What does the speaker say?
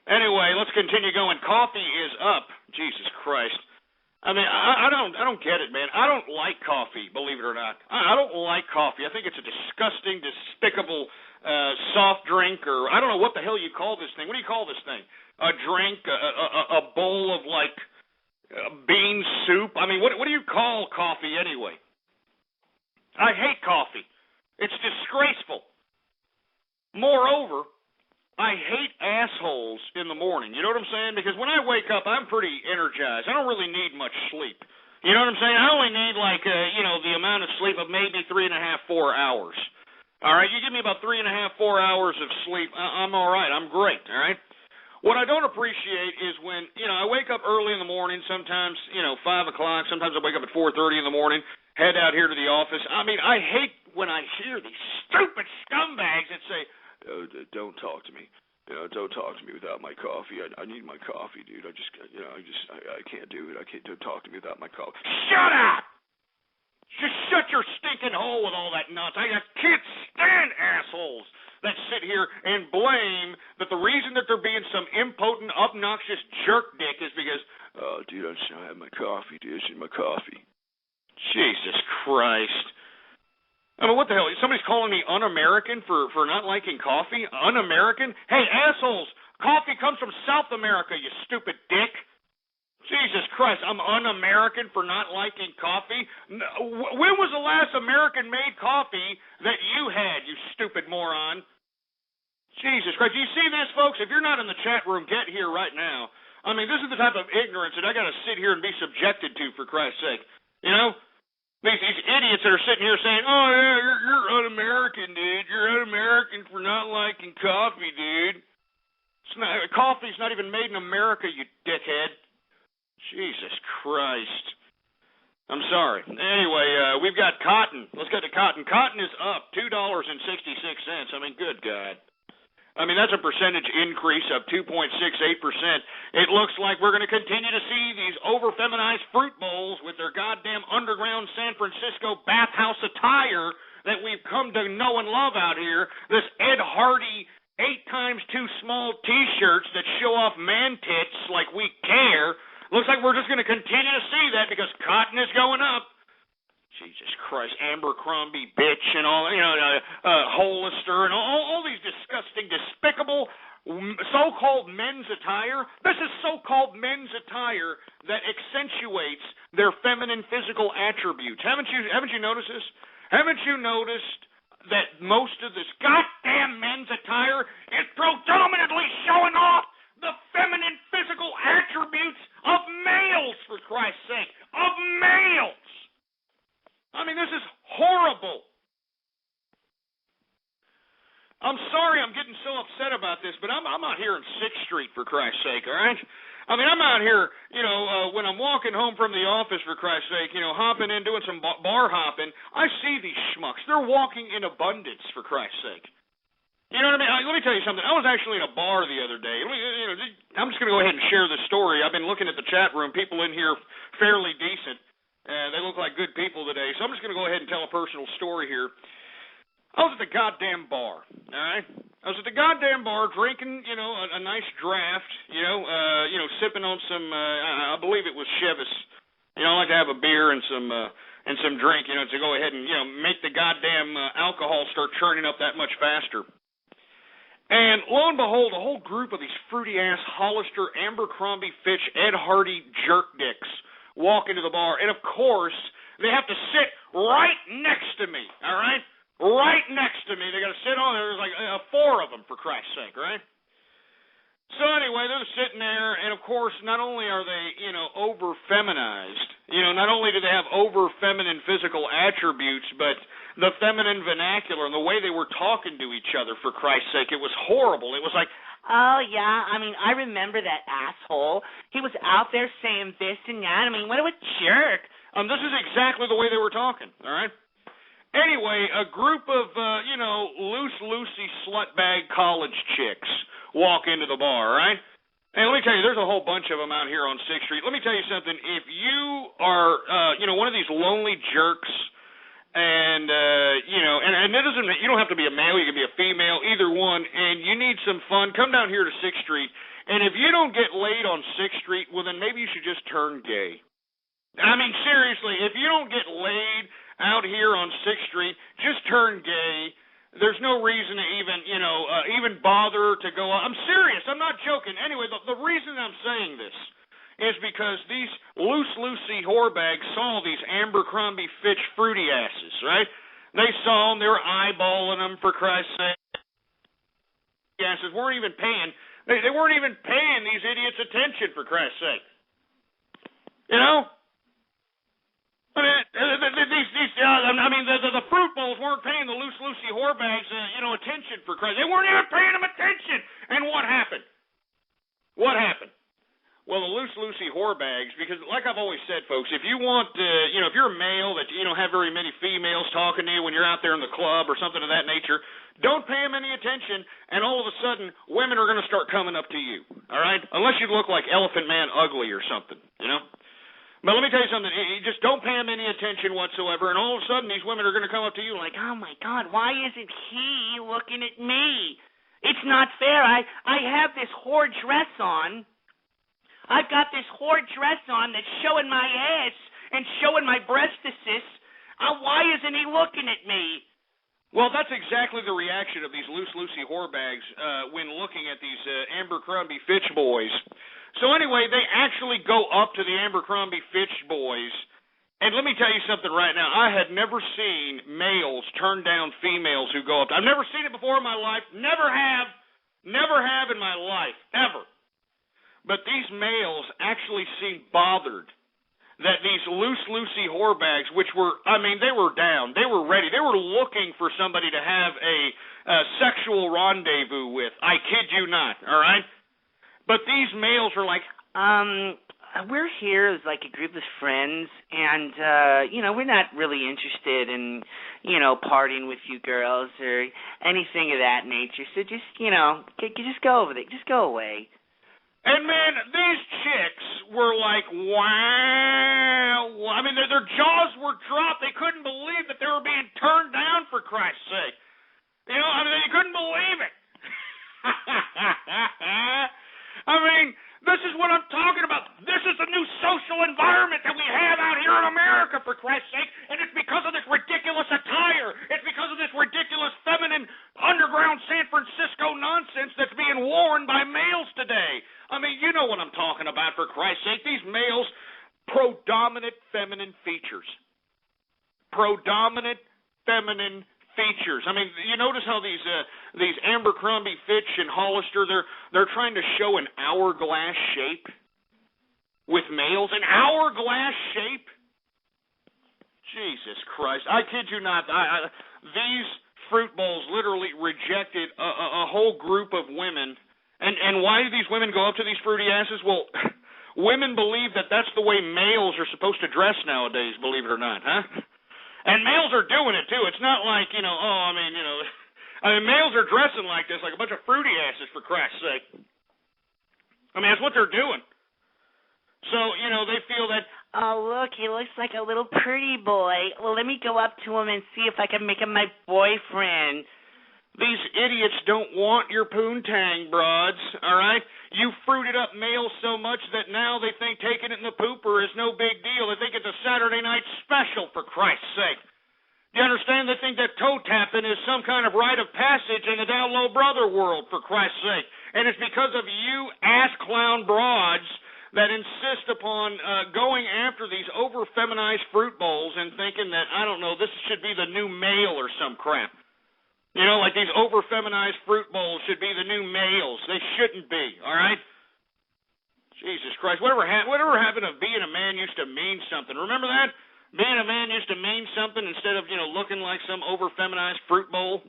Anyway, let's continue going. Coffee is up. Jesus Christ. I mean, I don't get it, man. I don't like coffee, believe it or not. I don't like coffee. I think it's a disgusting, despicable soft drink, or I don't know what the hell you call this thing. What do you call this thing? A drink, a bowl of like bean soup. I mean, what do you call coffee anyway? I hate coffee. It's disgraceful. Moreover, I hate assholes in the morning. You know what I'm saying? Because when I wake up, I'm pretty energized. I don't really need much sleep. You know what I'm saying? I only need the amount of sleep of maybe 3.5, 4 hours. All right? You give me about 3.5, 4 hours of sleep, I'm all right. I'm great. All right? What I don't appreciate is when, I wake up early in the morning, sometimes, 5 o'clock, sometimes I wake up at 4:30 in the morning, head out here to the office. I mean, I hate when I hear these stupid scumbags that say, don't talk to me. Don't talk to me without my coffee. I need my coffee, dude. I can't do it. Don't talk to me without my coffee. Shut up! Just shut your stinking hole with all that nonsense. I can't stand assholes that sit here and blame that the reason that they're being some impotent, obnoxious jerk dick is because, dude, I just don't have my coffee, dude. I just need my coffee. Jesus Christ. I mean, what the hell? Somebody's calling me un-American for not liking coffee? Un-American? Hey, assholes, coffee comes from South America, you stupid dick. Jesus Christ, I'm un-American for not liking coffee? When was the last American-made coffee that you had, you stupid moron? Jesus Christ, do you see this, folks? If you're not in the chat room, get here right now. I mean, this is the type of ignorance that I got to sit here and be subjected to, for Christ's sake. You know? These idiots that are sitting here saying, oh, yeah, you're un-American, dude. You're un-American for not liking coffee, dude. Coffee's not even made in America, you dickhead. Jesus Christ. I'm sorry. Anyway, we've got cotton. Let's get to cotton. Cotton is up $2.66. I mean, good God. I mean, that's a percentage increase of 2.68%. It looks like we're going to continue to see these over-feminized fruit bowls with their goddamn underground San Francisco bathhouse attire that we've come to know and love out here. This Ed Hardy 8 times too small T-shirts that show off man tits like we care. Looks like we're just going to continue to see that because cotton is going up. Jesus Christ, Abercrombie, bitch, and all, Hollister, and all these disgusting, despicable so-called men's attire. This is so-called men's attire that accentuates their feminine physical attributes. Haven't you noticed this? Haven't you noticed that most of this goddamn men's attire is predominantly showing off the feminine physical attributes of males, for Christ's sake, of males? I mean, this is horrible. I'm sorry I'm getting so upset about this, but I'm out here in 6th Street, for Christ's sake, all right? I mean, I'm out here, when I'm walking home from the office, for Christ's sake, hopping in, doing some bar hopping. I see these schmucks. They're walking in abundance, for Christ's sake. You know what I mean? Let me tell you something. I was actually in a bar the other day. I'm just going to go ahead and share this story. I've been looking at the chat room. People in here fairly decent. They look like good people today, so I'm just going to go ahead and tell a personal story here. I was at the goddamn bar, all right? I was at the goddamn bar drinking, a nice draft, sipping on some, I believe it was Chivas. I like to have a beer and some drink, to go ahead and, make the goddamn alcohol start churning up that much faster. And lo and behold, a whole group of these fruity-ass Hollister, Abercrombie Fitch, Ed Hardy jerk dicks walk into the bar, and of course, they have to sit right next to me, all right? Right next to me. They got to sit on there. There's like 4 of them, for Christ's sake, right? So anyway, they're sitting there, and of course, not only are they, over-feminized, not only do they have over-feminine physical attributes, but the feminine vernacular and the way they were talking to each other, for Christ's sake, it was horrible. It was like, oh, yeah, I mean, I remember that asshole. He was out there saying this and that. I mean, what a jerk. This is exactly the way they were talking, all right? Anyway, a group of, loosey slutbag college chicks walk into the bar, right? And let me tell you, there's a whole bunch of them out here on 6th Street. Let me tell you something. If you are, one of these lonely jerks and and it doesn't. You don't have to be a male. You can be a female, either one. And you need some fun. Come down here to 6th Street. And if you don't get laid on 6th Street, well, then maybe you should just turn gay. I mean, seriously, if you don't get laid out here on 6th Street, just turn gay. There's no reason to even bother to go. I'm serious. I'm not joking. Anyway, the reason I'm saying this is because these loosey whorebags saw these Abercrombie Fitch fruity asses, right? They saw them. They were eyeballing them, for Christ's sake. Asses weren't even paying. They weren't even paying these idiots attention, for Christ's sake. You know? I mean, the fruit bowls weren't paying the loosey whorebags, attention, for Christ. They weren't even paying them attention. And what happened? What happened? Well, the loosey whorebags, because like I've always said, folks, if you want, if you're a male that you don't have very many females talking to you when you're out there in the club or something of that nature, don't pay them any attention, and all of a sudden, women are going to start coming up to you, all right? Unless you look like Elephant Man Ugly or something, you know? But let me tell you something. You just don't pay them any attention whatsoever, and all of a sudden, these women are going to come up to you like, oh, my God, why isn't he looking at me? It's not fair. I have this whore dress on. I've got this whore dress on that's showing my ass and showing my breastises. Why isn't he looking at me? Well, that's exactly the reaction of these loosey whorebags when looking at these Abercrombie Fitch boys. So anyway, they actually go up to the Abercrombie Fitch boys, and let me tell you something right now. I had never seen males turn down females who go up. I've never seen it before in my life. Never have in my life, ever. But these males actually seemed bothered that these loosey whorebags, which were, they were down. They were ready. They were looking for somebody to have a sexual rendezvous with. I kid you not, all right? But these males are like, we're here as like a group of friends, and, we're not really interested in, partying with you girls or anything of that nature. So just, just go over there. Just go away. And, man, these chicks were like, wow. I mean, their jaws were dropped. They couldn't believe that they were being turned down, for Christ's sake. They couldn't believe it. This is what I'm talking about. This is the new social environment that we have out here in America, for Christ's sake, and it's because of this ridiculous attire. It's because of this ridiculous feminine underground San Francisco nonsense that's being worn by males today. You know what I'm talking about, for Christ's sake. These males, predominant feminine features. Predominant feminine features. You notice how these Abercrombie Fitch and Hollister, they're trying to show an hourglass shape with males. An hourglass shape? Jesus Christ. I kid you not. These fruit bowls literally rejected a whole group of women. And why do these women go up to these fruity asses? Well, women believe that that's the way males are supposed to dress nowadays, believe it or not, huh? And males are doing it, too. It's not like, males are dressing like this, like a bunch of fruity asses, for Christ's sake. That's what they're doing. So, they feel that, oh, look, he looks like a little pretty boy. Well, let me go up to him and see if I can make him my boyfriend. These idiots don't want your poontang, broads, all right? You fruited up males so much that now they think taking it in the pooper is no big deal. They think it's a Saturday night special, for Christ's sake. Do you understand? They think that toe tapping is some kind of rite of passage in the down low brother world, for Christ's sake. And it's because of you ass clown broads that insist upon going after these over-feminized fruit bowls and thinking that, this should be the new male or some crap. Like these over-feminized fruit bowls should be the new males. They shouldn't be, all right? Jesus Christ. Whatever happened to being a man used to mean something? Remember that? Being a man used to mean something instead of, looking like some over-feminized fruit bowl.